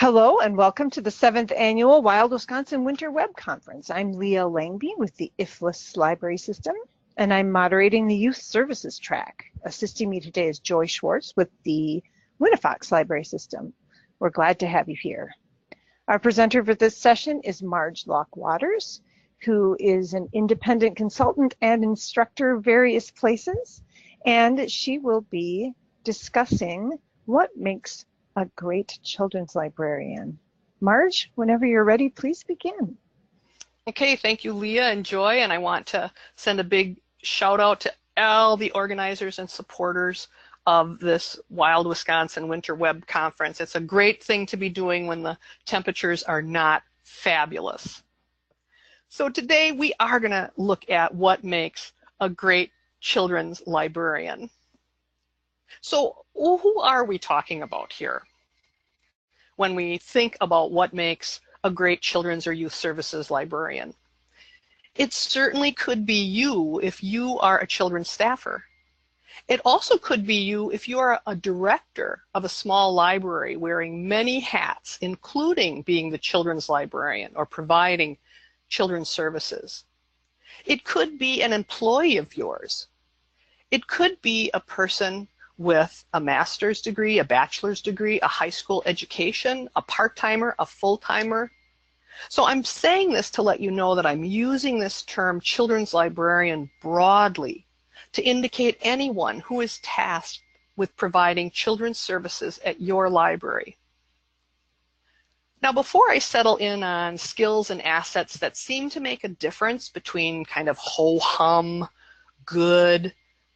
Hello and welcome to the 7th Annual Wild Wisconsin Winter Web Conference. I'm Leah Langby with the IFLS Library System, and I'm moderating the Youth Services track. Assisting me today is Joy Schwartz with the Winnifox Library System. We're glad to have you here. Our presenter for this session is Marge Waters, who is an independent consultant and instructor various places, and she will be discussing what makes a great children's librarian. Marge, whenever you're ready, please begin. Okay, thank you, Leah and Joy, and I want to send a big shout out to all the organizers and supporters of this Wild Wisconsin Winter Web Conference. It's a great thing to be doing when the temperatures are not fabulous. So today we are going to look at what makes a great children's librarian. So who are we talking about here when we think about what makes a great children's or youth services librarian? It certainly could be you if you are a children's staffer. It also could be you if you are a director of a small library wearing many hats, including being the children's librarian or providing children's services. It could be an employee of yours. It could be a person with a master's degree, a bachelor's degree, a high school education, a part-timer, a full-timer. So I'm saying this to let you know that I'm using this term children's librarian broadly to indicate anyone who is tasked with providing children's services at your library. Now, before I settle in on skills and assets that seem to make a difference between kind of ho-hum, good,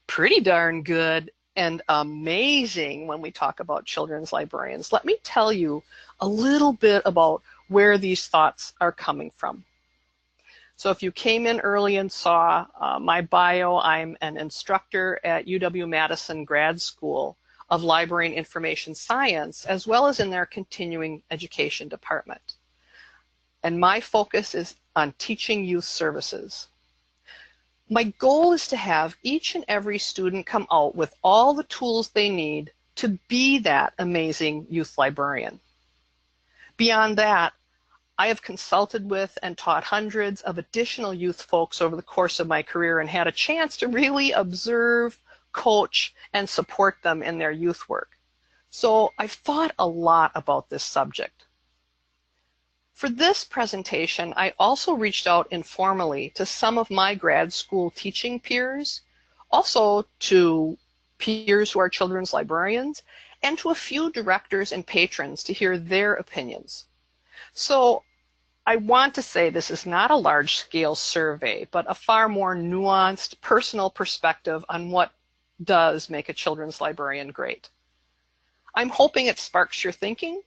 pretty darn good, and amazing when we talk about children's librarians, let me tell you a little bit about where these thoughts are coming from. So if you came in early and saw my bio, I'm an instructor at UW-Madison Grad School of Library and Information Science, as well as in their continuing education department. And my focus is on teaching youth services. My goal is to have each and every student come out with all the tools they need to be that amazing youth librarian. Beyond that, I have consulted with and taught hundreds of additional youth folks over the course of my career and had a chance to really observe, coach, and support them in their youth work. So I've thought a lot about this subject. For this presentation, I also reached out informally to some of my grad school teaching peers, also to peers who are children's librarians, and to a few directors and patrons to hear their opinions. So I want to say this is not a large-scale survey, but a far more nuanced, personal perspective on what does make a children's librarian great. I'm hoping it sparks your thinking,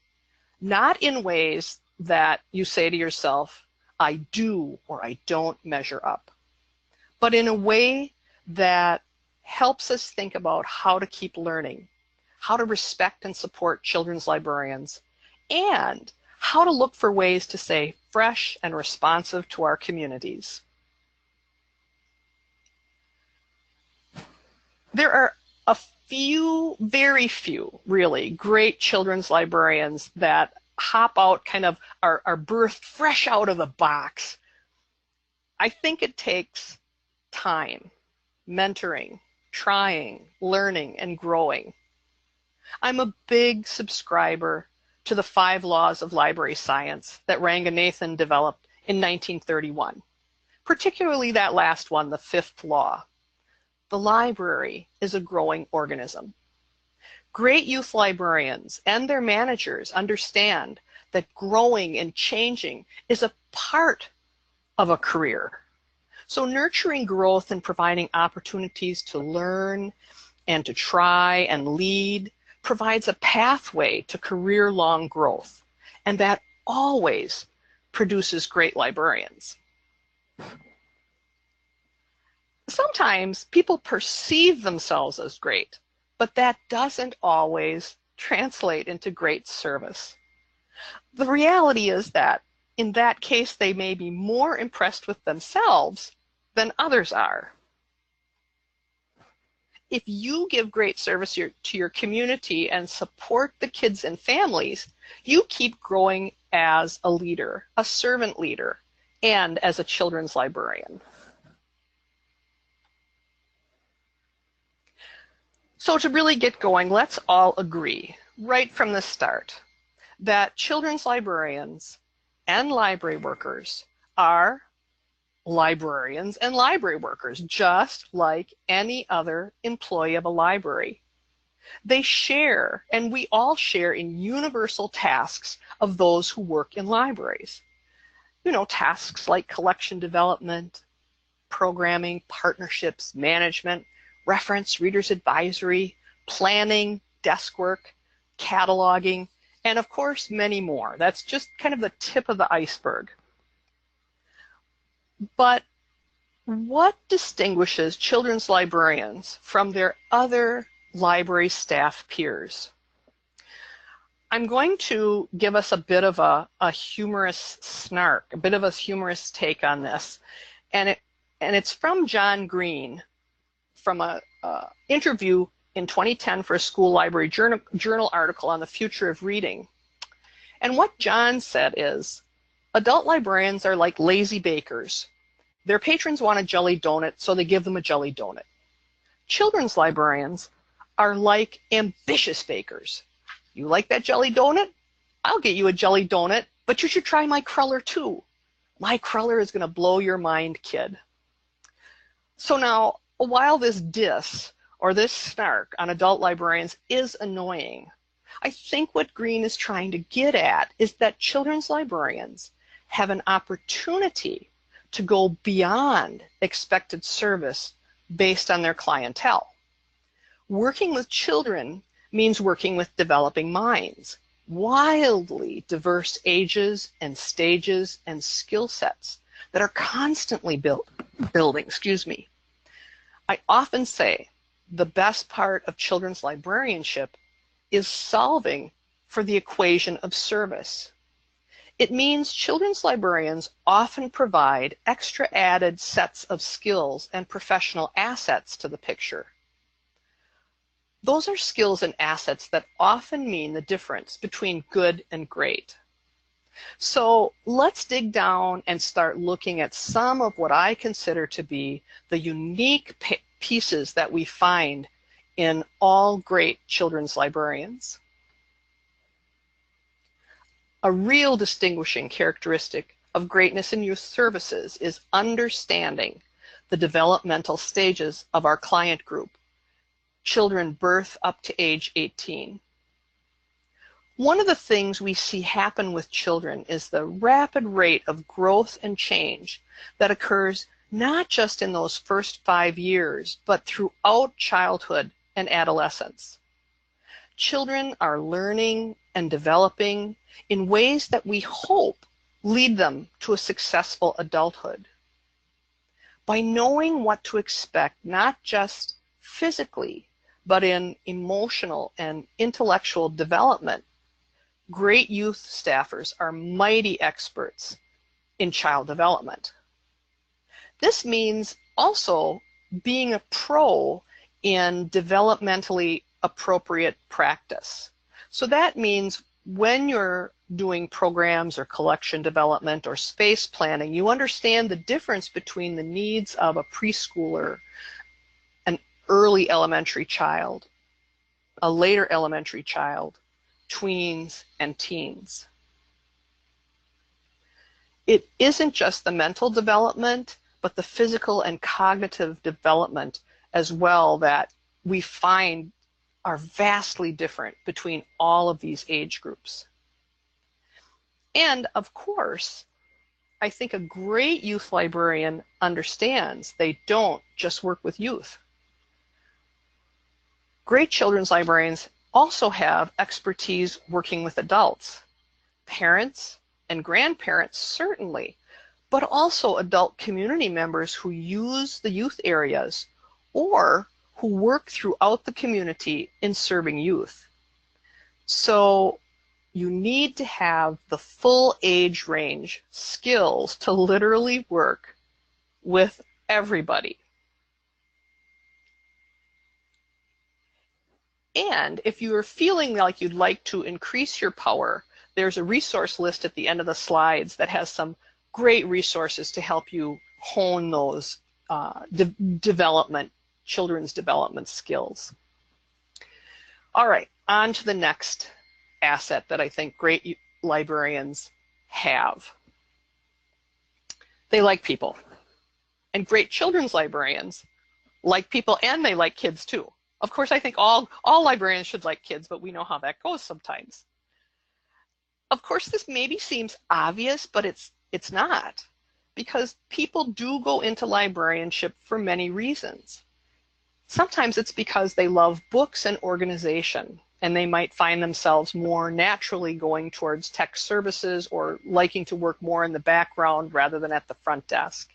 not in ways that you say to yourself, I do or I don't measure up, but in a way that helps us think about how to keep learning, how to respect and support children's librarians, and how to look for ways to stay fresh and responsive to our communities. There are a few, very few, really, great children's librarians that hop out, kind of are birthed fresh out of the box. I think it takes time, mentoring, trying, learning, and growing. I'm a big subscriber to the 5 laws of library science that Ranganathan developed in 1931, particularly that last one, the 5th law. The library is a growing organism. Great youth librarians and their managers understand that growing and changing is a part of a career. So nurturing growth and providing opportunities to learn and to try and lead provides a pathway to career-long growth, and that always produces great librarians. Sometimes people perceive themselves as great, but that doesn't always translate into great service. The reality is that in that case, they may be more impressed with themselves than others are. if you give great service to your community and support the kids and families, you keep growing as a leader, a servant leader, and as a children's librarian. So to really get going, let's all agree right from the start that children's librarians and library workers are librarians and library workers, just like any other employee of a library. They share, and we all share, in universal tasks of those who work in libraries. You know, tasks like collection development, programming, partnerships, management, reference, reader's advisory, planning, desk work, cataloging, and of course many more. That's just kind of the tip of the iceberg. But what distinguishes children's librarians from their other library staff peers? I'm going to give us a bit of a humorous snark, a bit of a humorous take on this. And it's from John Green, from an interview in 2010 for a school library journal article on the future of reading. And what John said is, adult librarians are like lazy bakers. Their patrons want a jelly donut, so they give them a jelly donut. Children's librarians are like ambitious bakers. You like that jelly donut? I'll get you a jelly donut, but you should try my cruller too. My cruller is going to blow your mind, kid. So now, while this diss or this snark on adult librarians is annoying, I think what Green is trying to get at is that children's librarians have an opportunity to go beyond expected service based on their clientele. Working with children means working with developing minds, wildly diverse ages and stages and skill sets that are constantly building. I often say the best part of children's librarianship is solving for the equation of service. It means children's librarians often provide extra added sets of skills and professional assets to the picture. Those are skills and assets that often mean the difference between good and great. So let's dig down and start looking at some of what I consider to be the unique pieces that we find in all great children's librarians. A real distinguishing characteristic of greatness in youth services is understanding the developmental stages of our client group, children birth up to age 18. One of the things we see happen with children is the rapid rate of growth and change that occurs not just in those first 5 years, but throughout childhood and adolescence. Children are learning and developing in ways that we hope lead them to a successful adulthood. By knowing what to expect, not just physically, but in emotional and intellectual development, great youth staffers are mighty experts in child development. This means also being a pro in developmentally appropriate practice. So that means when you're doing programs or collection development or space planning, you understand the difference between the needs of a preschooler, an early elementary child, a later elementary child, tweens, and teens. It isn't just the mental development, but the physical and cognitive development as well that we find are vastly different between all of these age groups. And of course, I think a great youth librarian understands they don't just work with youth. Great children's librarians also have expertise working with adults, parents and grandparents certainly, but also adult community members who use the youth areas or who work throughout the community in serving youth. So you need to have the full age range skills to literally work with everybody. And if you are feeling like you'd like to increase your power, there's a resource list at the end of the slides that has some great resources to help you hone those children's development skills. All right, on to the next asset that I think great librarians have. They like people. And great children's librarians like people, and they like kids too. Of course, I think all librarians should like kids, but we know how that goes sometimes. Of course, this maybe seems obvious, but it's not, because people do go into librarianship for many reasons. Sometimes it's because they love books and organization, and they might find themselves more naturally going towards tech services or liking to work more in the background rather than at the front desk.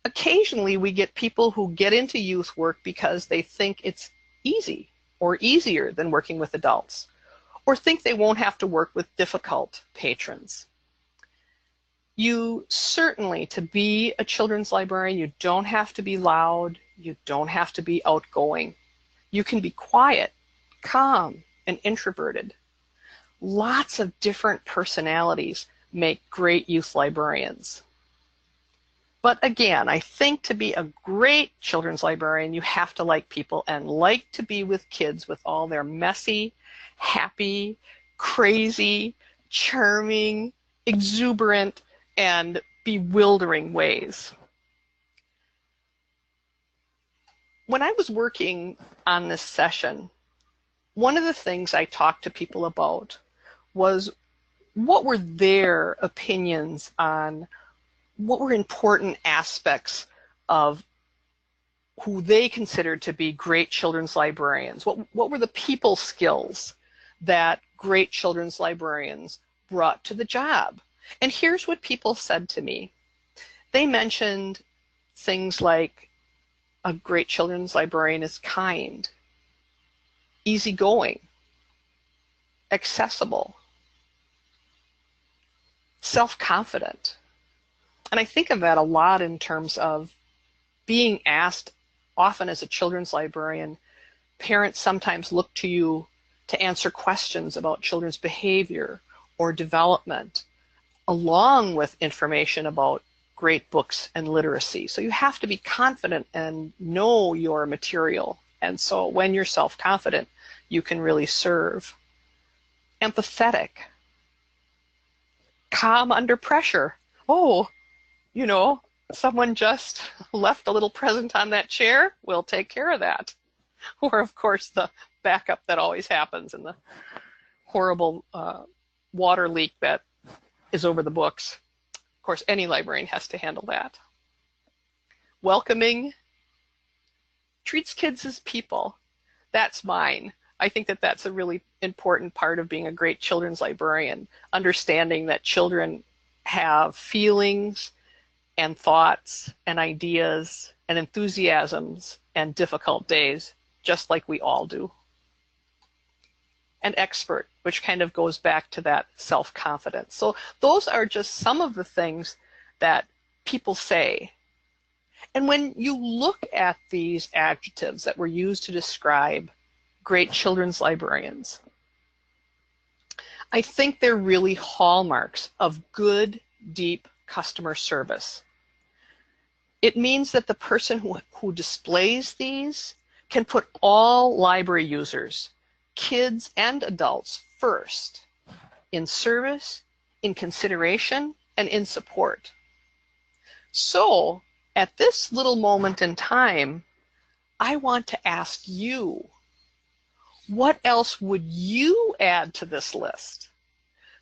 Occasionally, we get people who get into youth work because they think it's easy or easier than working with adults, or think they won't have to work with difficult patrons. You certainly, to be a children's librarian, you don't have to be loud, you don't have to be outgoing. You can be quiet, calm, and introverted. Lots of different personalities make great youth librarians. But again, I think to be a great children's librarian, you have to like people and like to be with kids with all their messy, happy, crazy, charming, exuberant, and bewildering ways. When I was working on this session, one of the things I talked to people about was what were their opinions on what were important aspects of who they considered to be great children's librarians. What were the people skills that great children's librarians brought to the job? And here's what people said to me. They mentioned things like a great children's librarian is kind, easygoing, accessible, self-confident. And I think of that a lot in terms of being asked often as a children's librarian. Parents sometimes look to you to answer questions about children's behavior or development, along with information about great books and literacy. So you have to be confident and know your material. And so when you're self-confident, you can really serve. Empathetic. Calm under pressure. Oh, you know, someone just left a little present on that chair, we'll take care of that. Or, of course, the backup that always happens and the horrible water leak that is over the books. Of course, any librarian has to handle that. Welcoming, treats kids as people. That's mine. I think that that's a really important part of being a great children's librarian, understanding that children have feelings and thoughts and ideas and enthusiasms and difficult days, just like we all do. And expert, which kind of goes back to that self-confidence. So those are just some of the things that people say. And when you look at these adjectives that were used to describe great children's librarians, I think they're really hallmarks of good, deep customer service. It means that the person who displays these can put all library users, kids and adults, first in service, in consideration, and in support. So at this little moment in time, I want to ask you, what else would you add to this list?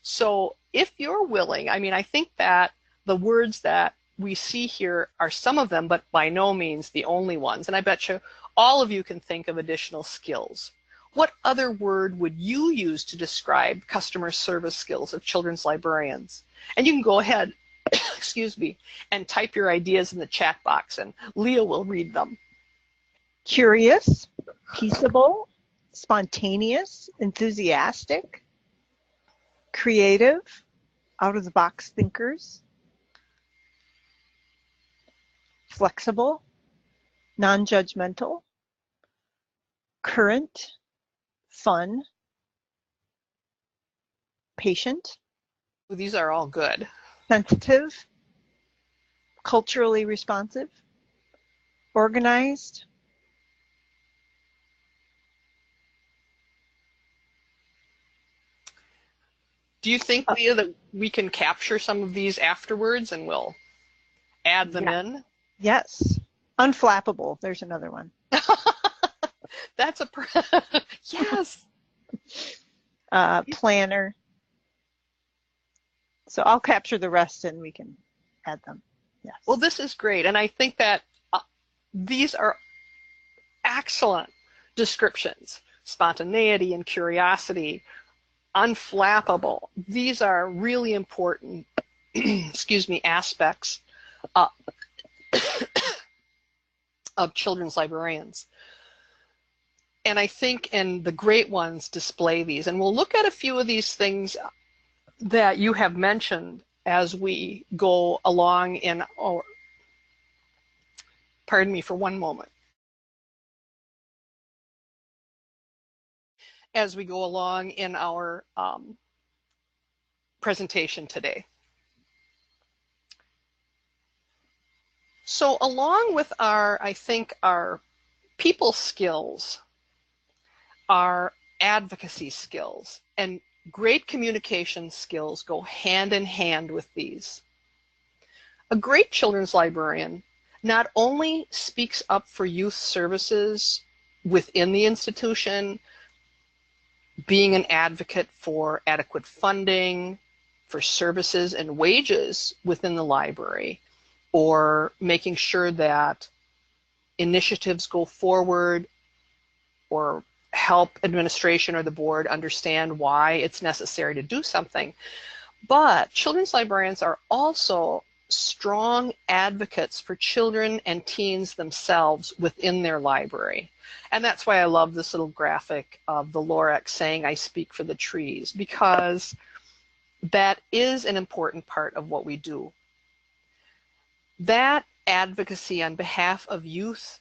So if you're willing, I mean, I think that the words that we see here are some of them, but by no means the only ones. And I bet you all of you can think of additional skills. What other word would you use to describe customer service skills of children's librarians? And you can go ahead, excuse me, and type your ideas in the chat box, and Leah will read them. Curious, peaceable, spontaneous, enthusiastic, creative, out-of-the-box thinkers, flexible, non-judgmental, current, fun, patient, These are all good. sensitive, culturally responsive, organized. Do you think, Leah, that we can capture some of these afterwards and we'll add them in? Yes. Unflappable. There's another one. That's a yes. Planner. So I'll capture the rest and we can add them. Yes. Well, this is great, and I think that these are excellent descriptions. Spontaneity and curiosity, unflappable. These are really important, excuse me, aspects of children's librarians. And I think, and the great ones display these. And we'll look at a few of these things that you have mentioned as we go along in our, pardon me for one moment. As we go along in our presentation today. So along with our, I think, our people skills, our advocacy skills, and great communication skills go hand in hand with these. A great children's librarian not only speaks up for youth services within the institution, being an advocate for adequate funding, for services and wages within the library, or making sure that initiatives go forward or help administration or the board understand why it's necessary to do something. But children's librarians are also strong advocates for children and teens themselves within their library. And that's why I love this little graphic of the Lorax saying, "I speak for the trees," because that is an important part of what we do. That advocacy on behalf of youth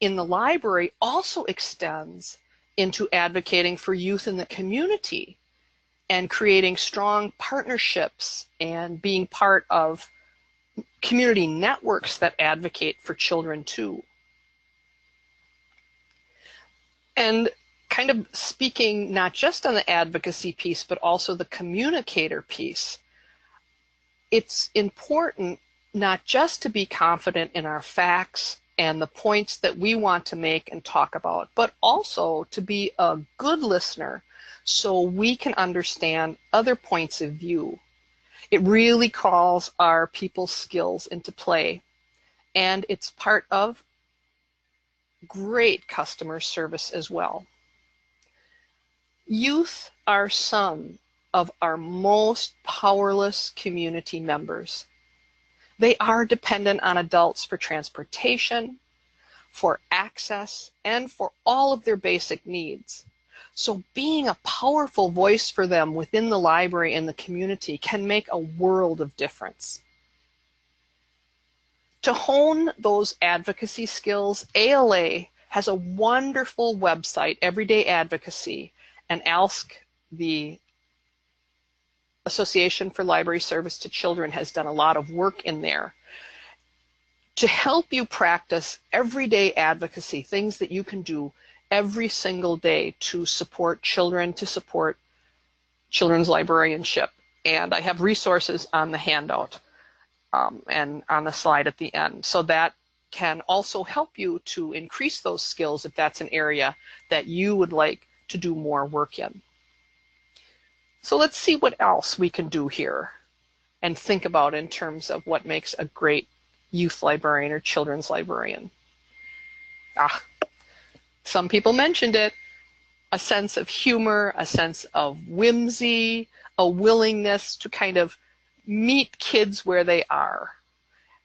in the library also extends into advocating for youth in the community and creating strong partnerships and being part of community networks that advocate for children too. And kind of speaking not just on the advocacy piece, but also the communicator piece, it's important not just to be confident in our facts and the points that we want to make and talk about, but also to be a good listener so we can understand other points of view. It really calls our people skills into play, and it's part of great customer service as well. Youth are some of our most powerless community members. They are dependent on adults for transportation, for access, and for all of their basic needs. So being a powerful voice for them within the library and the community can make a world of difference. To hone those advocacy skills, ALA has a wonderful website, Everyday Advocacy, and ALSC, the Association for Library Service to Children, has done a lot of work in there to help you practice everyday advocacy, things that you can do every single day to support children, to support children's librarianship. And I have resources on the handout and on the slide at the end. So that can also help you to increase those skills if that's an area that you would like to do more work in. So let's see what else we can do here and think about in terms of what makes a great youth librarian or children's librarian. Some people mentioned it, a sense of humor, a sense of whimsy, a willingness to kind of meet kids where they are.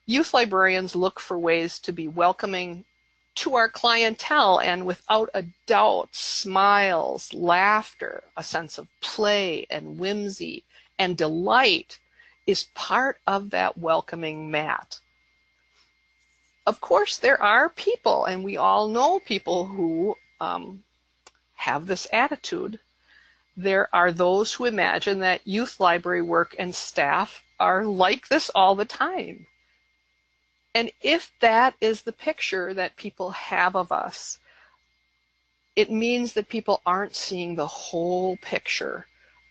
Youth librarians look for ways to be welcoming to our clientele, and without a doubt, smiles, laughter, a sense of play and whimsy and delight is part of that welcoming mat. Of course, there are people, and we all know people who have this attitude. There are those who imagine that youth library work and staff are like this all the time. And if that is the picture that people have of us, it means that people aren't seeing the whole picture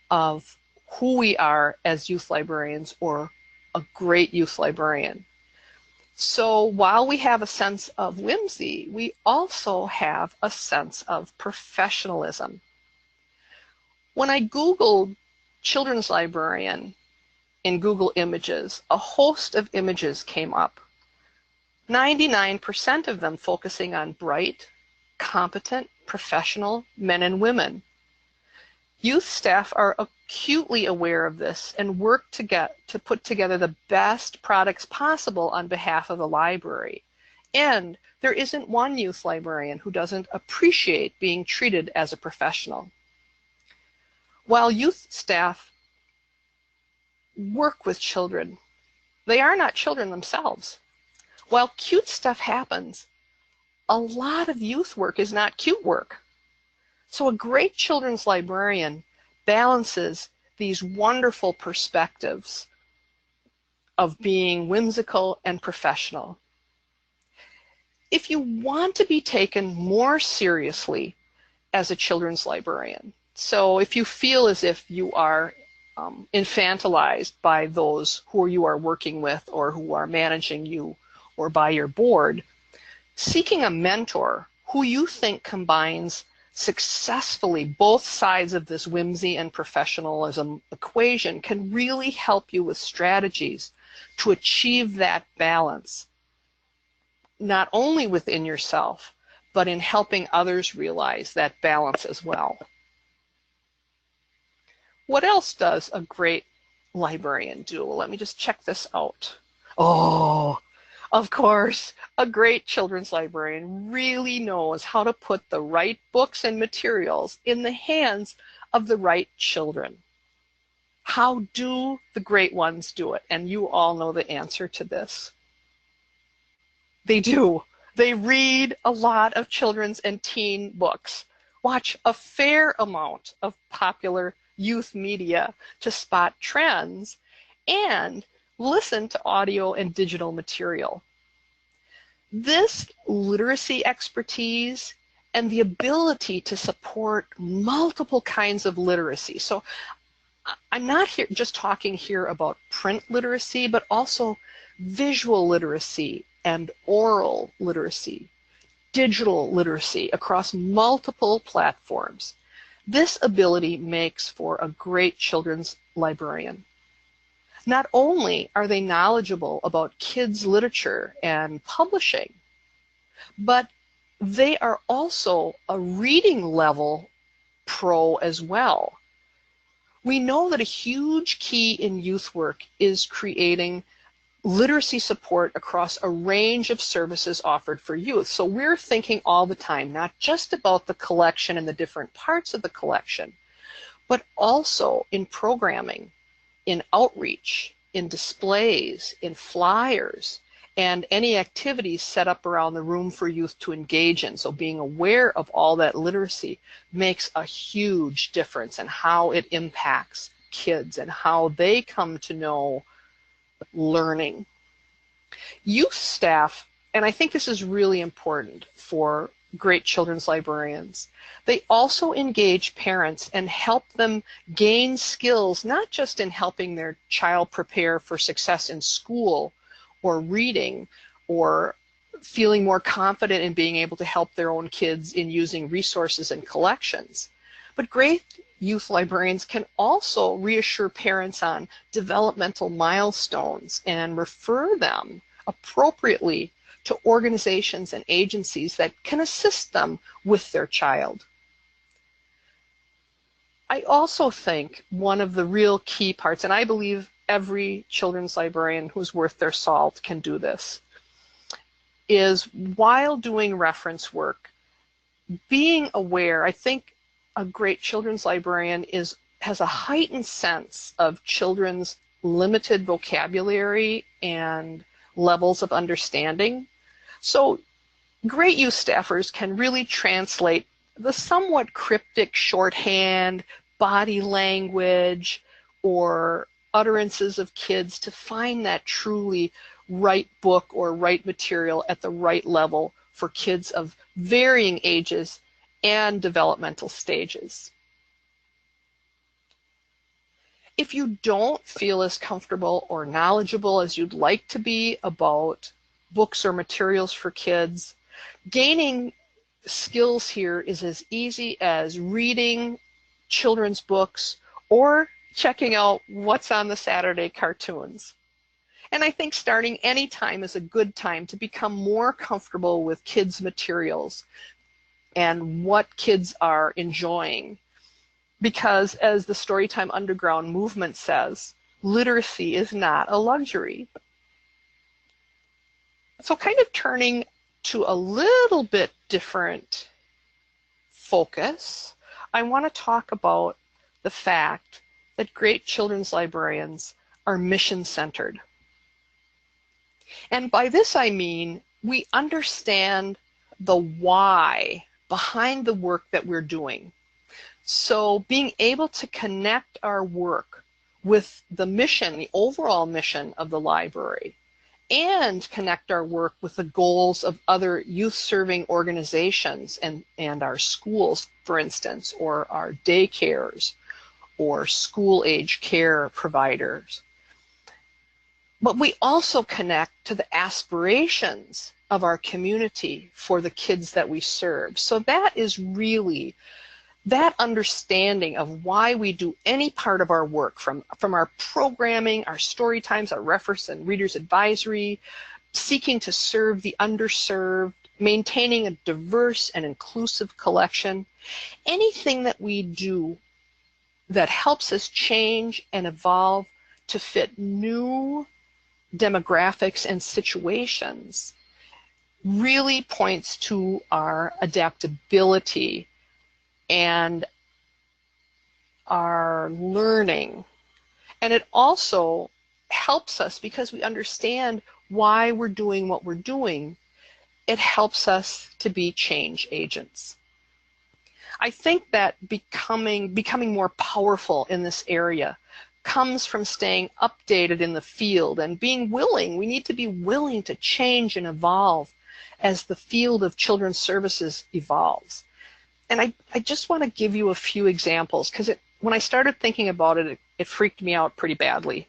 of who we are as youth librarians or a great youth librarian. So while we have a sense of whimsy, we also have a sense of professionalism. When I Googled children's librarian in Google Images, a host of images came up. 99% of them focusing on bright, competent, professional men and women. Youth staff are acutely aware of this and work to put together the best products possible on behalf of the library. And there isn't one youth librarian who doesn't appreciate being treated as a professional. While youth staff work with children, they are not children themselves. While cute stuff happens, a lot of youth work is not cute work. So a great children's librarian balances these wonderful perspectives of being whimsical and professional. If you want to be taken more seriously as a children's librarian, so if you feel as if you are infantilized by those who you are working with or who are managing you or by your board, seeking a mentor who you think combines successfully both sides of this whimsy and professionalism equation can really help you with strategies to achieve that balance, not only within yourself, but in helping others realize that balance as well. What else does a great librarian do? Well, let me just check this out. Oh, of course, a great children's librarian really knows how to put the right books and materials in the hands of the right children. How do the great ones do it? And you all know the answer to this. They do. They read a lot of children's and teen books, watch a fair amount of popular youth media to spot trends, and listen to audio and digital material. This literacy expertise and the ability to support multiple kinds of literacy. So I'm not here just talking here about print literacy, but also visual literacy and oral literacy, digital literacy across multiple platforms. This ability makes for a great children's librarian. Not only are they knowledgeable about kids' literature and publishing, but they are also a reading level pro as well. We know that a huge key in youth work is creating literacy support across a range of services offered for youth. So we're thinking all the time, not just about the collection and the different parts of the collection, but also in programming, in outreach, in displays, in flyers, and any activities set up around the room for youth to engage in. So being aware of all that literacy makes a huge difference in how it impacts kids and how they come to know learning. Youth staff, and I think this is really important for great children's librarians, they also engage parents and help them gain skills, not just in helping their child prepare for success in school or reading or feeling more confident in being able to help their own kids in using resources and collections, but great youth librarians can also reassure parents on developmental milestones and refer them appropriately to organizations and agencies that can assist them with their child. I also think one of the real key parts, and I believe every children's librarian who's worth their salt can do this, is while doing reference work, being aware. I think a great children's librarian has a heightened sense of children's limited vocabulary and levels of understanding. So great youth staffers can really translate the somewhat cryptic shorthand, body language, or utterances of kids to find that truly right book or right material at the right level for kids of varying ages and developmental stages. If you don't feel as comfortable or knowledgeable as you'd like to be about books or materials for kids, gaining skills here is as easy as reading children's books or checking out what's on the Saturday cartoons. And I think starting any time is a good time to become more comfortable with kids' materials and what kids are enjoying. Because as the Storytime Underground movement says, literacy is not a luxury. So kind of turning to a little bit different focus, I want to talk about the fact that great children's librarians are mission-centered. And by this I mean we understand the why behind the work that we're doing. So being able to connect our work with the mission, the overall mission of the library, and connect our work with the goals of other youth-serving organizations and our schools, for instance, or our daycares or school-age care providers. But we also connect to the aspirations of our community for the kids that we serve. So that is really that understanding of why we do any part of our work, from our programming, our story times, our reference and reader's advisory, seeking to serve the underserved, maintaining a diverse and inclusive collection, anything that we do that helps us change and evolve to fit new demographics and situations really points to our adaptability and our learning. And it also helps us, because we understand why we're doing what we're doing, it helps us to be change agents. I think that becoming more powerful in this area comes from staying updated in the field and being willing. We need to be willing to change and evolve as the field of children's services evolves. And I just want to give you a few examples, because when I started thinking about it, it freaked me out pretty badly.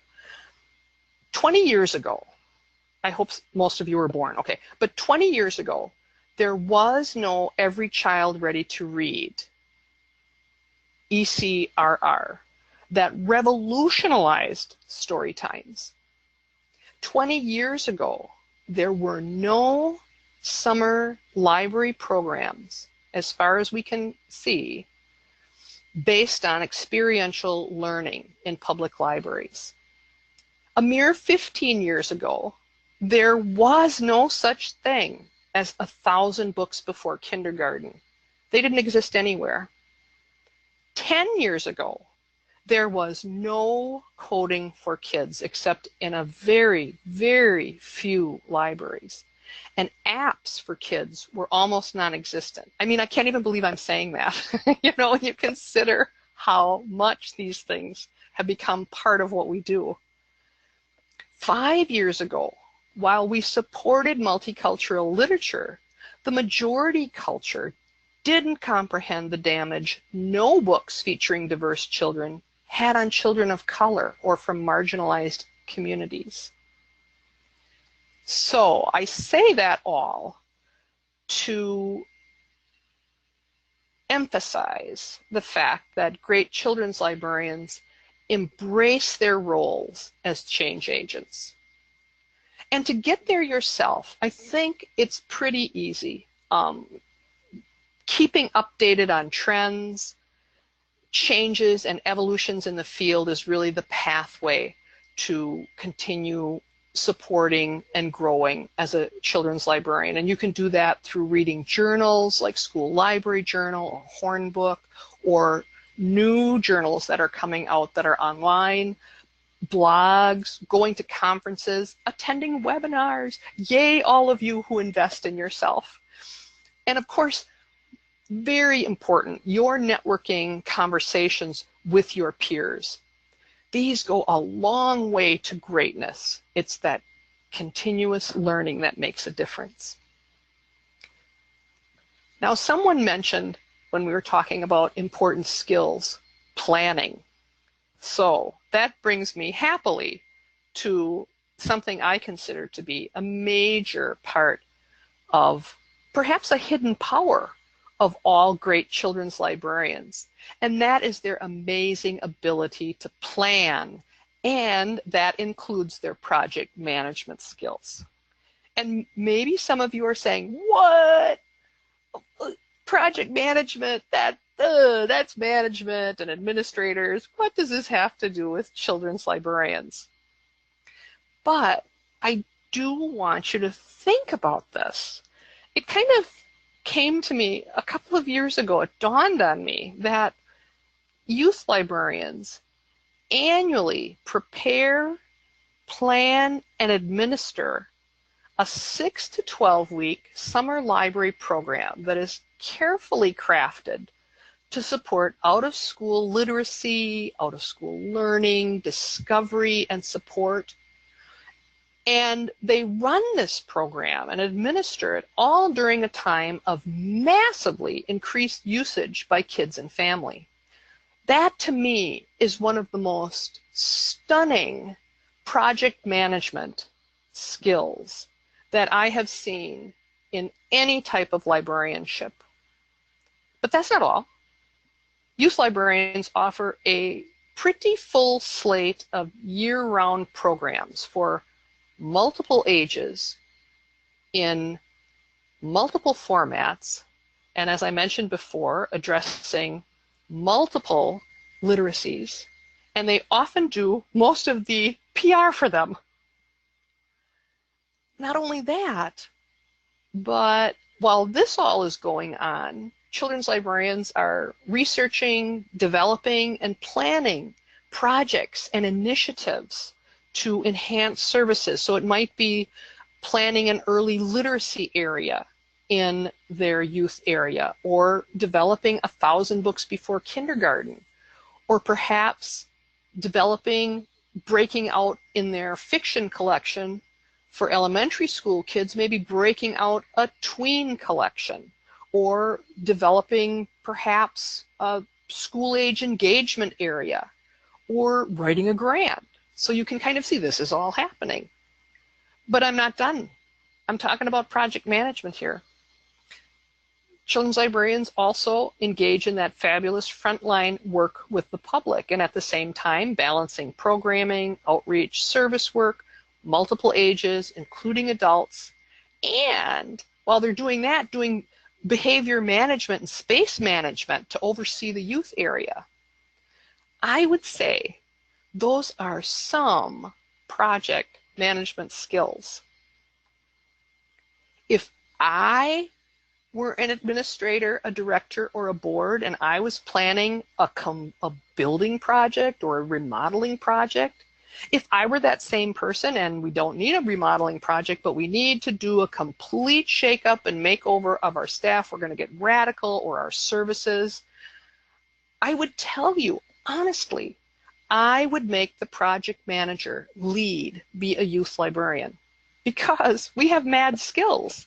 20 years ago, I hope most of you were born, okay, but 20 years ago, there was no Every Child Ready to Read, ECRR, that revolutionized story times. 20 years ago, there were no summer library programs, as far as we can see, based on experiential learning in public libraries. A mere 15 years ago, there was no such thing as 1,000 books before kindergarten. They didn't exist anywhere. 10 years ago, there was no coding for kids except in a very, very few libraries. And apps for kids were almost non-existent. I mean, I can't even believe I'm saying that. You know, when you consider how much these things have become part of what we do. 5 years ago, while we supported multicultural literature, the majority culture didn't comprehend the damage no books featuring diverse children had on children of color or from marginalized communities. So I say that all to emphasize the fact that great children's librarians embrace their roles as change agents. And to get there yourself, I think it's pretty easy. Keeping updated on trends, changes, and evolutions in the field is really the pathway to continue supporting and growing as a children's librarian. And you can do that through reading journals like School Library Journal or Hornbook, or new journals that are coming out that are online, blogs, going to conferences, attending webinars. Yay, all of you who invest in yourself. And of course, Very important, your networking conversations with your peers. These go a long way to greatness. It's that continuous learning that makes a difference. Now, someone mentioned when we were talking about important skills, planning. So that brings me happily to something I consider to be a major part of perhaps a hidden power of all great children's librarians, and that is their amazing ability to plan, and that includes their project management skills. And maybe some of you are saying, what? Project management, that's management and administrators. What does this have to do with children's librarians? But I do want you to think about this. It kind of came to me a couple of years ago. It dawned on me that youth librarians annually prepare, plan, and administer a 6 to 12 week summer library program that is carefully crafted to support out-of-school literacy, out-of-school learning, discovery, and support. And they run this program and administer it all during a time of massively increased usage by kids and family. That, to me, is one of the most stunning project management skills that I have seen in any type of librarianship. But that's not all. Youth librarians offer a pretty full slate of year-round programs for multiple ages in multiple formats, and as I mentioned before, addressing multiple literacies, and they often do most of the PR for them. Not only that, but while this all is going on, children's librarians are researching, developing, and planning projects and initiatives to enhance services. So it might be planning an early literacy area in their youth area, or developing 1,000 books before kindergarten, or perhaps developing, breaking out in their fiction collection for elementary school kids, maybe breaking out a tween collection, or developing perhaps a school age engagement area, or writing a grant. So you can kind of see this is all happening. But I'm not done. I'm talking about project management here. Children's librarians also engage in that fabulous frontline work with the public, and at the same time balancing programming, outreach, service work, multiple ages, including adults, and while they're doing that, doing behavior management and space management to oversee the youth area. I would say those are some project management skills. If I were an administrator, a director, or a board, and I was planning a building project or a remodeling project, if I were that same person, and we don't need a remodeling project, but we need to do a complete shakeup and makeover of our staff, we're going to get radical, or our services, I would tell you, honestly, I would make the project manager lead, be a youth librarian, because we have mad skills.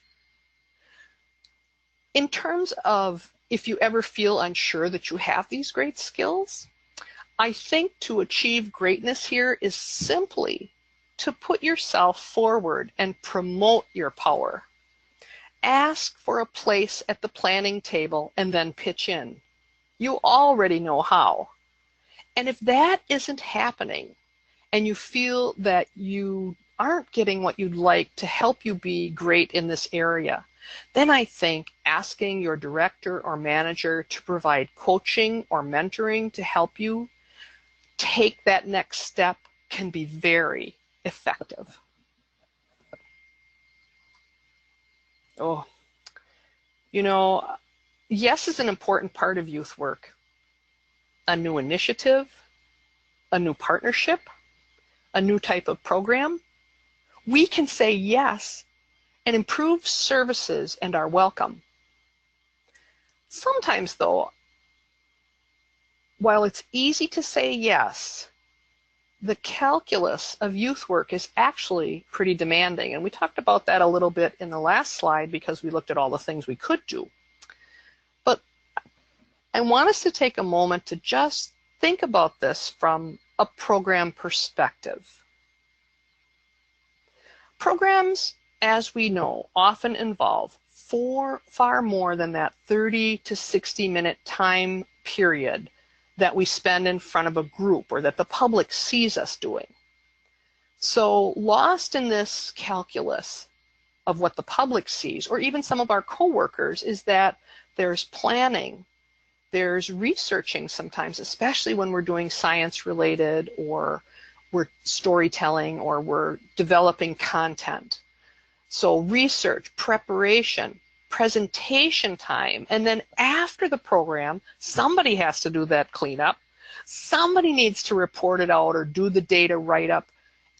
In terms of if you ever feel unsure that you have these great skills, I think to achieve greatness here is simply to put yourself forward and promote your power. Ask for a place at the planning table and then pitch in. You already know how. And if that isn't happening, and you feel that you aren't getting what you'd like to help you be great in this area, then I think asking your director or manager to provide coaching or mentoring to help you take that next step can be very effective. Oh, you know, yes is an important part of youth work. A new initiative, a new partnership, a new type of program. We can say yes and improve services and are welcome. Sometimes though, while it's easy to say yes, the calculus of youth work is actually pretty demanding. And we talked about that a little bit in the last slide because we looked at all the things we could do. But I want us to take a moment to just think about this from a program perspective. Programs, as we know, often involve far more than that 30 to 60-minute time period that we spend in front of a group or that the public sees us doing. So lost in this calculus of what the public sees, or even some of our coworkers, is that there's planning, there's researching sometimes, especially when we're doing science-related or we're storytelling or we're developing content. So research, preparation, presentation time, and then after the program, somebody has to do that cleanup. Somebody needs to report it out or do the data write-up,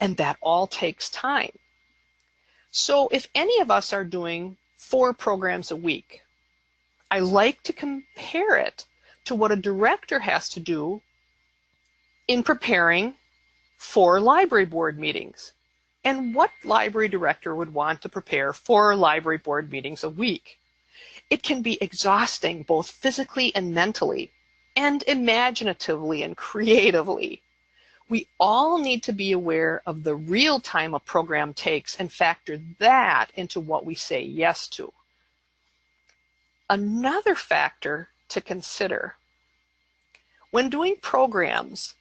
and that all takes time. So if any of us are doing 4 programs a week, I like to compare it to what a director has to do in preparing for library board meetings. And what library director would want to prepare 4 library board meetings a week? It can be exhausting both physically and mentally, and imaginatively and creatively. We all need to be aware of the real time a program takes and factor that into what we say yes to. Another factor to consider: when doing programs,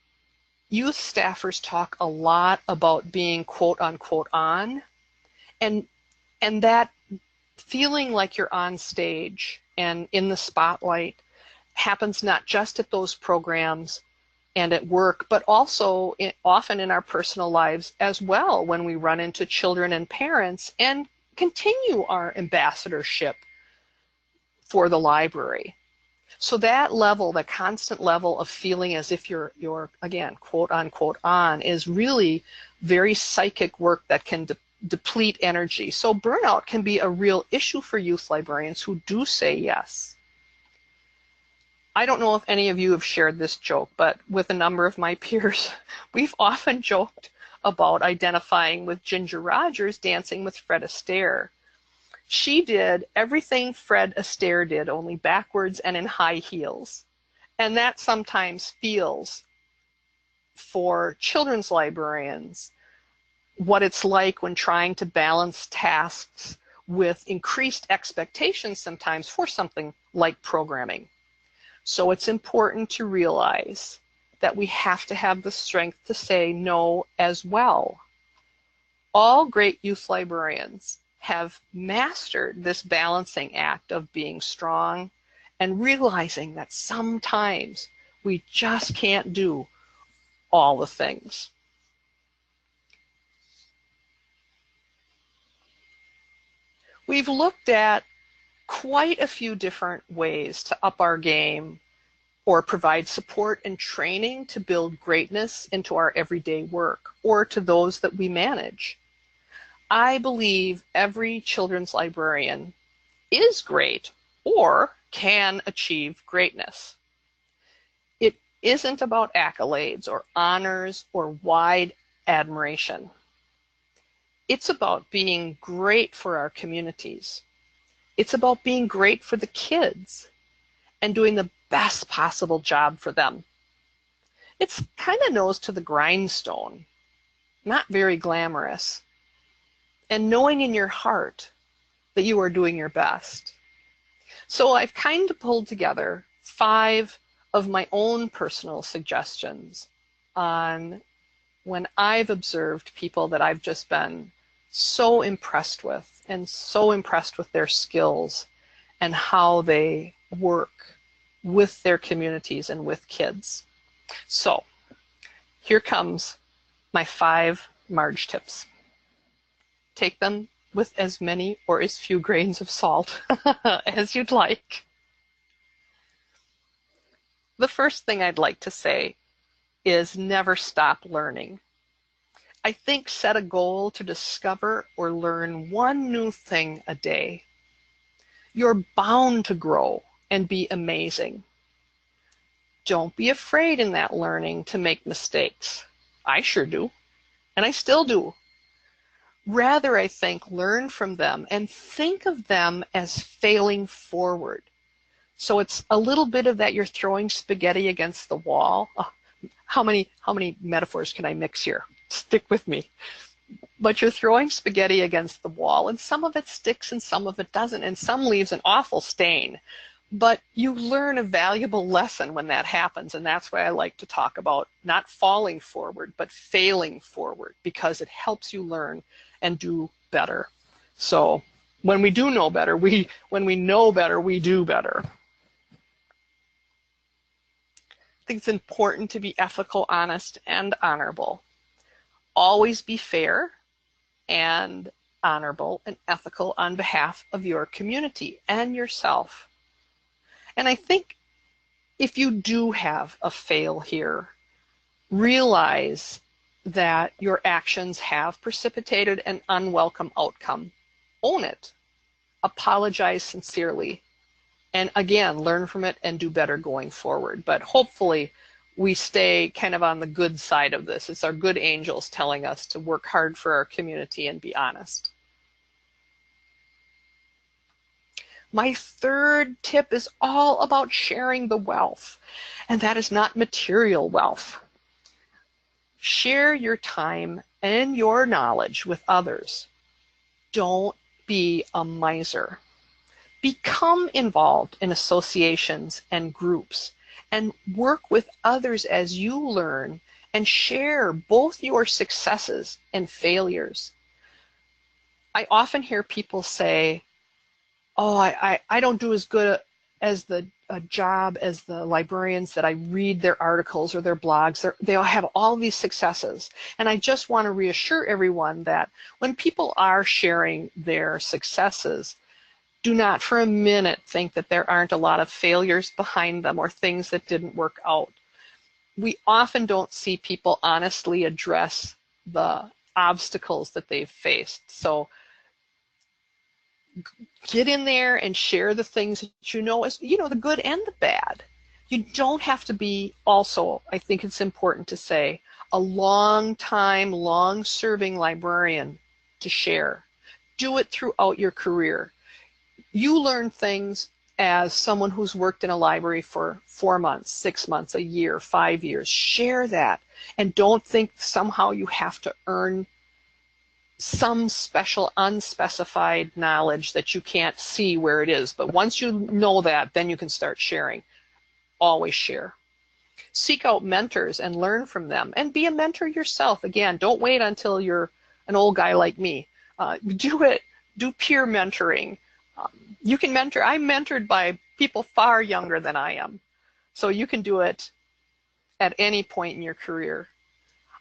youth staffers talk a lot about being quote unquote on, and that feeling like you're on stage and in the spotlight happens not just at those programs and at work, but also often in our personal lives as well, when we run into children and parents and continue our ambassadorship for the library. So that level, the constant level of feeling as if you're again, quote unquote on, is really very psychic work that can deplete energy. So burnout can be a real issue for youth librarians who do say yes. I don't know if any of you have shared this joke, but with a number of my peers, we've often joked about identifying with Ginger Rogers dancing with Fred Astaire. She did everything Fred Astaire did, only backwards and in high heels. And that sometimes feels, for children's librarians, what it's like when trying to balance tasks with increased expectations sometimes for something like programming. So it's important to realize that we have to have the strength to say no as well. All great youth librarians have mastered this balancing act of being strong and realizing that sometimes we just can't do all the things. We've looked at quite a few different ways to up our game or provide support and training to build greatness into our everyday work or to those that we manage. I believe every children's librarian is great or can achieve greatness. It isn't about accolades or honors or wide admiration. It's about being great for our communities. It's about being great for the kids and doing the best possible job for them. It's kind of nose to the grindstone, not very glamorous, and knowing in your heart that you are doing your best. So I've kind of pulled together 5 of my own personal suggestions on when I've observed people that I've just been so impressed with, and so impressed with their skills and how they work with their communities and with kids. So here comes my 5 Marge-Tips. Take them with as many or as few grains of salt as you'd like. The first thing I'd like to say is never stop learning. I think set a goal to discover or learn one new thing a day. You're bound to grow and be amazing. Don't be afraid in that learning to make mistakes. I sure do, and I still do. Rather, I think, learn from them and think of them as failing forward. So it's a little bit of that you're throwing spaghetti against the wall. Oh, how many metaphors can I mix here? Stick with me. But you're throwing spaghetti against the wall, and some of it sticks and some of it doesn't, and some leaves an awful stain. But you learn a valuable lesson when that happens, and that's why I like to talk about not falling forward, but failing forward, because it helps you learn and do better. So when we do know better, when we know better, we do better. I think it's important to be ethical, honest, and honorable. Always be fair and honorable and ethical on behalf of your community and yourself. And I think if you do have a fail here, realize that your actions have precipitated an unwelcome outcome. Own it. Apologize sincerely. And again, learn from it and do better going forward. But hopefully we stay kind of on the good side of this. It's our good angels telling us to work hard for our community and be honest. My third tip is all about sharing the wealth, and that is not material wealth. Share your time and your knowledge with others. Don't be a miser. Become involved in associations and groups and work with others as you learn and share both your successes and failures. I often hear people say, oh, I don't do as good as the job as the librarians that I read their articles or their blogs. They all have all these successes. And I just want to reassure everyone that when people are sharing their successes, do not for a minute think that there aren't a lot of failures behind them or things that didn't work out. We often don't see people honestly address the obstacles that they've faced. So get in there and share the things that you know, as you know, the good and the bad. You don't have to be also, I think it's important to say, a long-time, long-serving librarian to share. Do it throughout your career. You learn things as someone who's worked in a library for 4 months, 6 months, a year, 5 years. Share that, and don't think somehow you have to earn some special unspecified knowledge that you can't see where it is. But once you know that, then you can start sharing. Always share. Seek out mentors and learn from them, and be a mentor yourself. Again, don't wait until you're an old guy like me. Do it. Do peer mentoring. You can mentor. I'm mentored by people far younger than I am. So you can do it at any point in your career.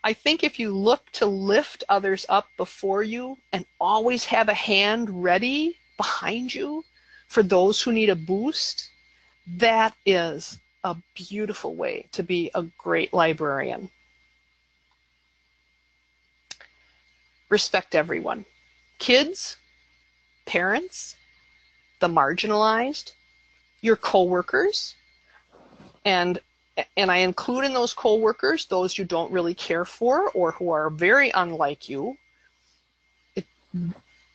I think if you look to lift others up before you and always have a hand ready behind you for those who need a boost, that is a beautiful way to be a great librarian. Respect everyone. Kids, parents, the marginalized, your coworkers, and I include in those coworkers those you don't really care for or who are very unlike you.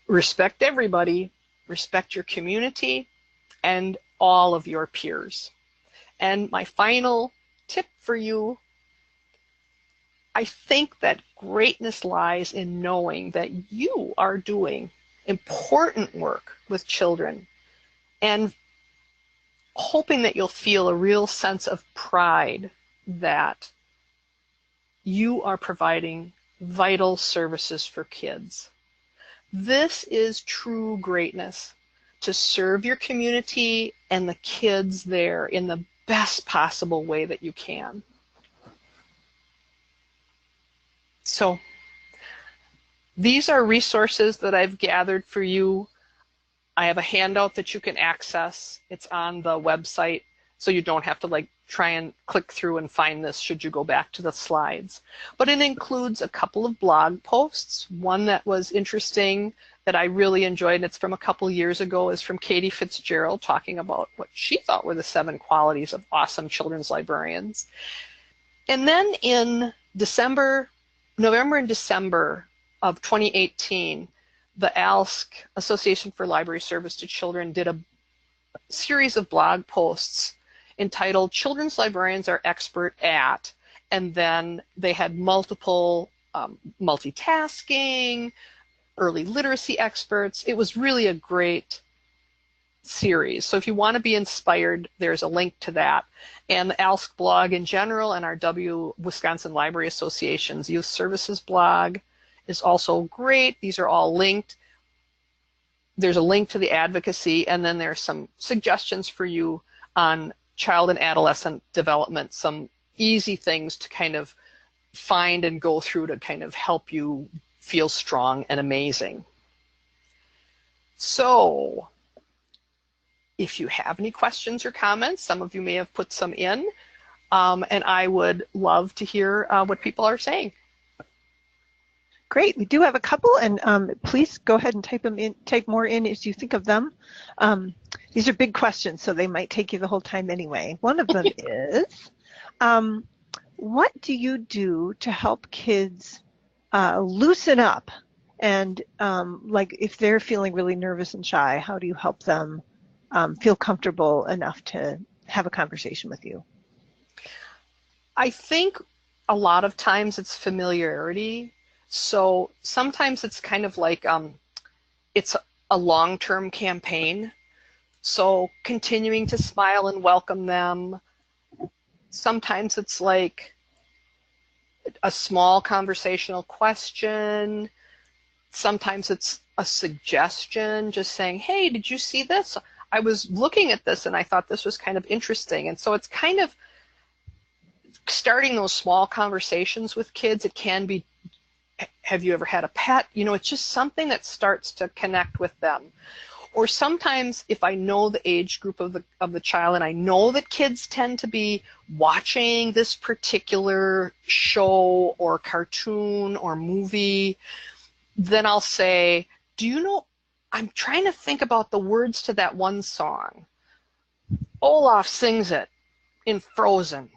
Respect everybody, respect your community, and all of your peers. And my final tip for you, I think that greatness lies in knowing that you are doing important work with children and hoping that you'll feel a real sense of pride that you are providing vital services for kids. This is true greatness, to serve your community and the kids there in the best possible way that you can. So these are resources that I've gathered for you. I have a handout that you can access. It's on the website, so you don't have to like try and click through and find this should you go back to the slides. But it includes a couple of blog posts. One that was interesting that I really enjoyed, and it's from a couple years ago, is from Katie Fitzgerald talking about what she thought were the 7 qualities of awesome children's librarians. And then in November and December of 2018, the ALSC, Association for Library Service to Children, did a series of blog posts entitled Children's Librarians Are Expert At, and then they had multiple multitasking, early literacy experts. It was really a great series. So if you want to be inspired, there's a link to that. And the ALSC blog in general and our Wisconsin Library Association's Youth Services blog is also great. These are all linked. There's a link to the advocacy, and then there's some suggestions for you on child and adolescent development, some easy things to kind of find and go through to kind of help you feel strong and amazing. So if you have any questions or comments, some of you may have put some in, and I would love to hear what people are saying. Great, we do have a couple, and please go ahead and type more in as you think of them. These are big questions, so they might take you the whole time anyway. One of them is, what do you do to help kids loosen up? And like if they're feeling really nervous and shy, how do you help them feel comfortable enough to have a conversation with you? I think a lot of times it's familiarity. So sometimes it's kind of like it's a long-term campaign. So continuing to smile and welcome them. Sometimes it's like a small conversational question. Sometimes it's a suggestion, just saying, hey, did you see this? I was looking at this and I thought this was kind of interesting. And so it's kind of starting those small conversations with kids. It can be, have you ever had a pet? You know, it's just something that starts to connect with them. Or sometimes if I know the age group of the child and I know that kids tend to be watching this particular show or cartoon or movie, then I'll say, do you know, I'm trying to think about the words to that one song. Olaf sings it in Frozen.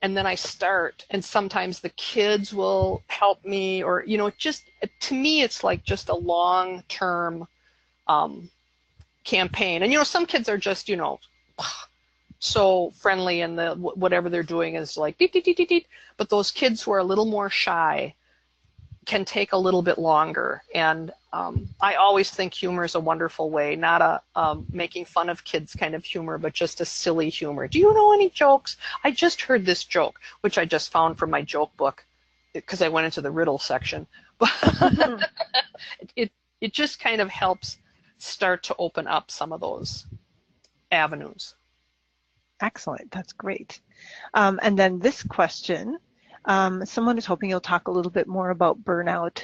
And then I start, and sometimes the kids will help me, or, you know, just, to me, it's like just a long-term campaign. And, you know, some kids are just, you know, so friendly, and whatever they're doing is like, deet, deet, deet, deet, deet. But those kids who are a little more shy can take a little bit longer. And I always think humor is a wonderful way, not a making fun of kids kind of humor, but just a silly humor. Do you know any jokes? I just heard this joke, which I just found from my joke book because I went into the riddle section. But it just kind of helps start to open up some of those avenues. Excellent, that's great. And then this question, someone is hoping you'll talk a little bit more about burnout.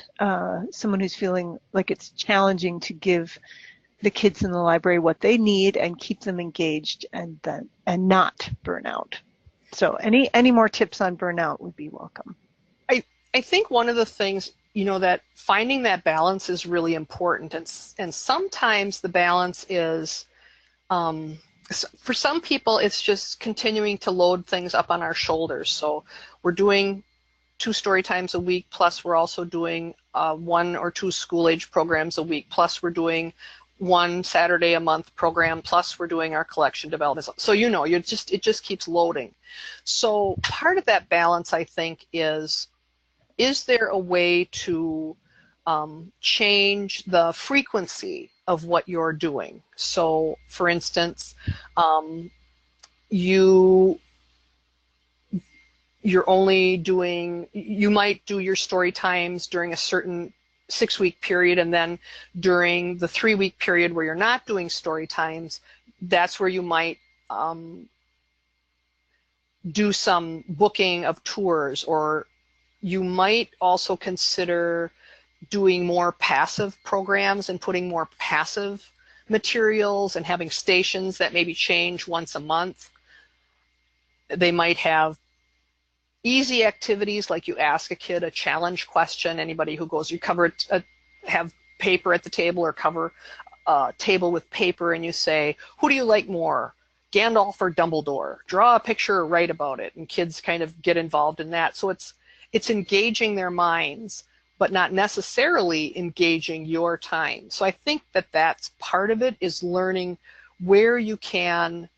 Someone who's feeling like it's challenging to give the kids in the library what they need and keep them engaged and not burn out. So any more tips on burnout would be welcome. I think one of the things, you know, that finding that balance is really important, and sometimes the balance is for some people it's just continuing to load things up on our shoulders. So we're doing 2 story times a week, plus we're also doing 1 or 2 school age programs a week, plus we're doing 1 Saturday a month program, plus we're doing our collection development. So, you know, it just keeps loading. So part of that balance, I think, is there a way to change the frequency of what you're doing? So for instance, you're only doing, you might do your story times during a certain 6-week period, and then during the 3-week period where you're not doing story times, that's where you might do some booking of tours, or you might also consider doing more passive programs and putting more passive materials and having stations that maybe change once a month. They might have easy activities like you ask a kid a challenge question. Anybody who goes, you cover have paper at the table or cover a table with paper and you say, who do you like more, Gandalf or Dumbledore? Draw a picture or write about it. And kids kind of get involved in that. So it's engaging their minds, but not necessarily engaging your time. So I think that that's part of it, is learning where you can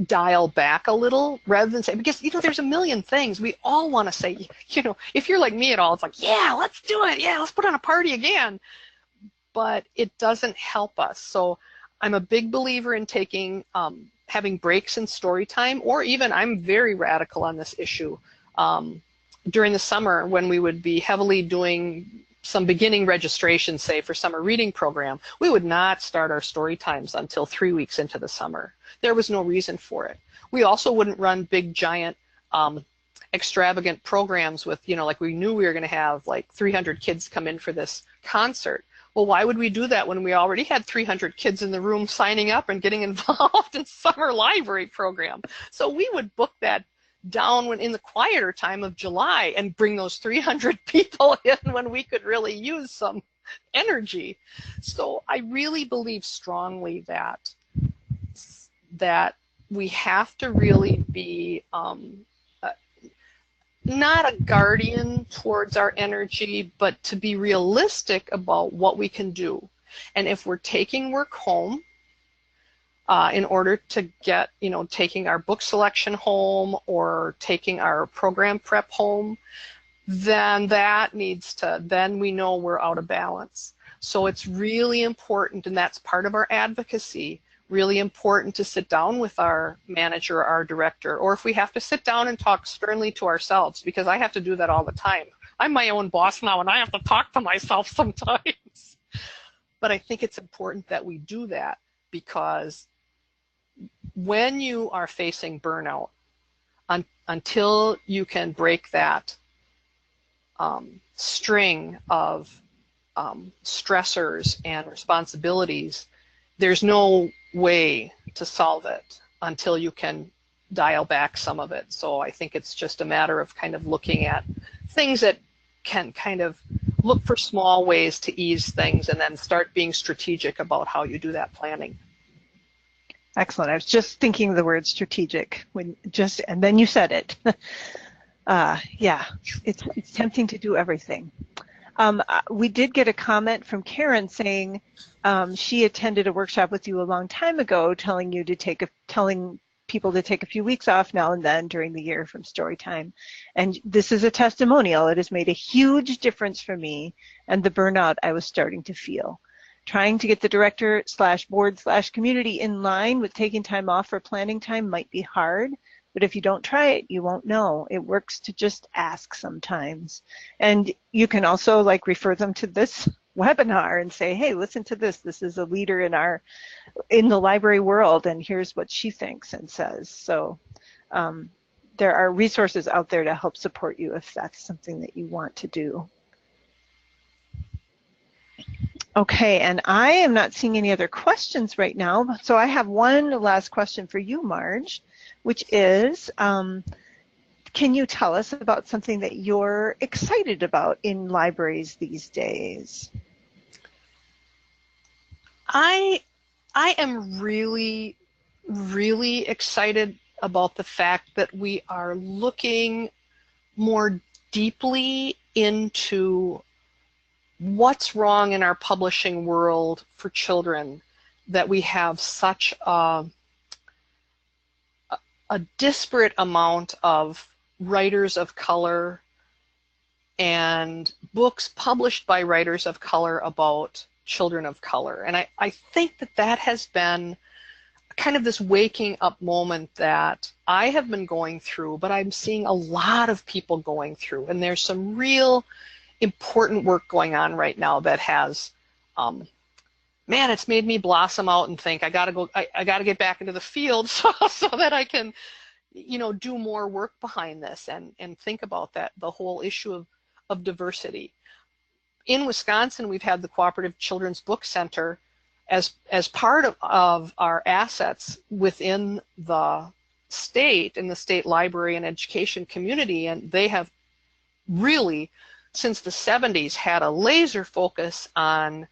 dial back a little rather than say, because, you know, there's a million things we all want to say. You know, if you're like me at all, it's like, yeah, let's do it. Yeah, let's put on a party again. But it doesn't help us. So I'm a big believer in taking, having breaks in story time, or even I'm very radical on this issue. During the summer, when we would be heavily doing some beginning registration, say for summer reading program, we would not start our story times until 3 weeks into the summer. There was no reason for it. We also wouldn't run big, giant, extravagant programs with, you know, like we knew we were going to have like 300 kids come in for this concert. Well, why would we do that when we already had 300 kids in the room signing up and getting involved in summer library program? So we would book that down when in the quieter time of July and bring those 300 people in when we could really use some energy. So I really believe strongly that we have to really be not a guardian towards our energy, but to be realistic about what we can do. And if we're taking work home, in order to get, you know, taking our book selection home or taking our program prep home, then that needs to, then we know we're out of balance. So it's really important, and that's part of our advocacy, really important to sit down with our manager, our director, or if we have to sit down and talk sternly to ourselves, because I have to do that all the time. I'm my own boss now and I have to talk to myself sometimes. But I think it's important that we do that, because when you are facing burnout, until you can break that string of stressors and responsibilities, there's no way to solve it until you can dial back some of it. So I think it's just a matter of kind of looking at things that can kind of look for small ways to ease things, and then start being strategic about how you do that planning. Excellent. I was just thinking the word strategic and then you said it. Yeah, it's tempting to do everything. We did get a comment from Karen saying she attended a workshop with you a long time ago, telling people to take a few weeks off now and then during the year from story time. And this is a testimonial. It has made a huge difference for me and the burnout I was starting to feel. Trying to get the director/board/community in line with taking time off for planning time might be hard, but if you don't try it, you won't know. It works to just ask sometimes. And you can also like refer them to this webinar and say, hey, listen to this. This is a leader in the library world, and here's what she thinks and says. So there are resources out there to help support you if that's something that you want to do. Okay, and I am not seeing any other questions right now, so I have one last question for you, Marge, which is, can you tell us about something that you're excited about in libraries these days? I am really, really excited about the fact that we are looking more deeply into what's wrong in our publishing world for children, that we have such a disparate amount of writers of color and books published by writers of color about children of color. And I think that has been kind of this waking up moment that I have been going through, but I'm seeing a lot of people going through, and there's some real important work going on right now that has, man, it's made me blossom out and think I gotta get back into the field so that I can, you know, do more work behind this and think about that, the whole issue of diversity. In Wisconsin, we've had the Cooperative Children's Book Center as part of our assets within the state, in the state library and education community, and they have really, since the 70s, had a laser focus on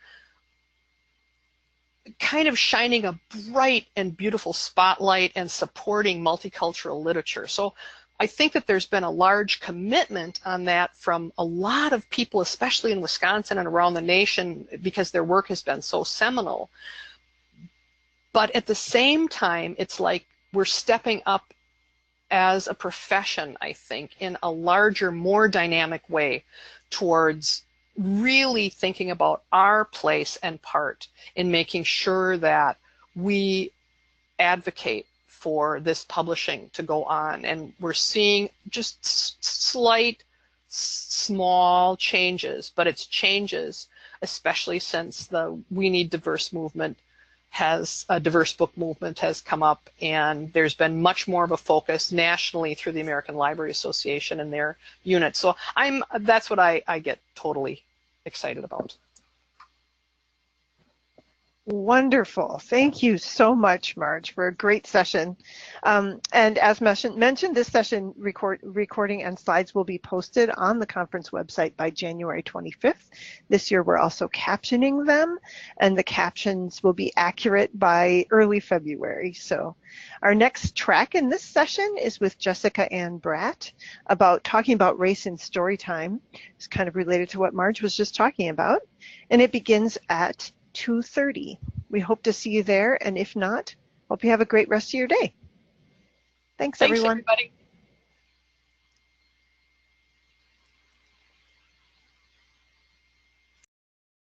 kind of shining a bright and beautiful spotlight and supporting multicultural literature. So I think that there's been a large commitment on that from a lot of people, especially in Wisconsin and around the nation, because their work has been so seminal. But at the same time, it's like we're stepping up as a profession, I think, in a larger, more dynamic way towards really thinking about our place and part in making sure that we advocate for this publishing to go on. And we're seeing just slight, small changes, but it's changes, especially since the We Need Diverse movement has, a diverse book movement has come up, and there's been much more of a focus nationally through the American Library Association and their unit. So that's what I get totally excited about. Wonderful. Thank you so much, Marge, for a great session. And as mentioned, this session recording and slides will be posted on the conference website by January 25th. This year, we're also captioning them, and the captions will be accurate by early February. So our next track in this session is with Jessica Ann Bratt talking about race in story time. It's kind of related to what Marge was just talking about. And it begins at 2:30. We hope to see you there, and if not, hope you have a great rest of your day. Thanks everyone. Everybody.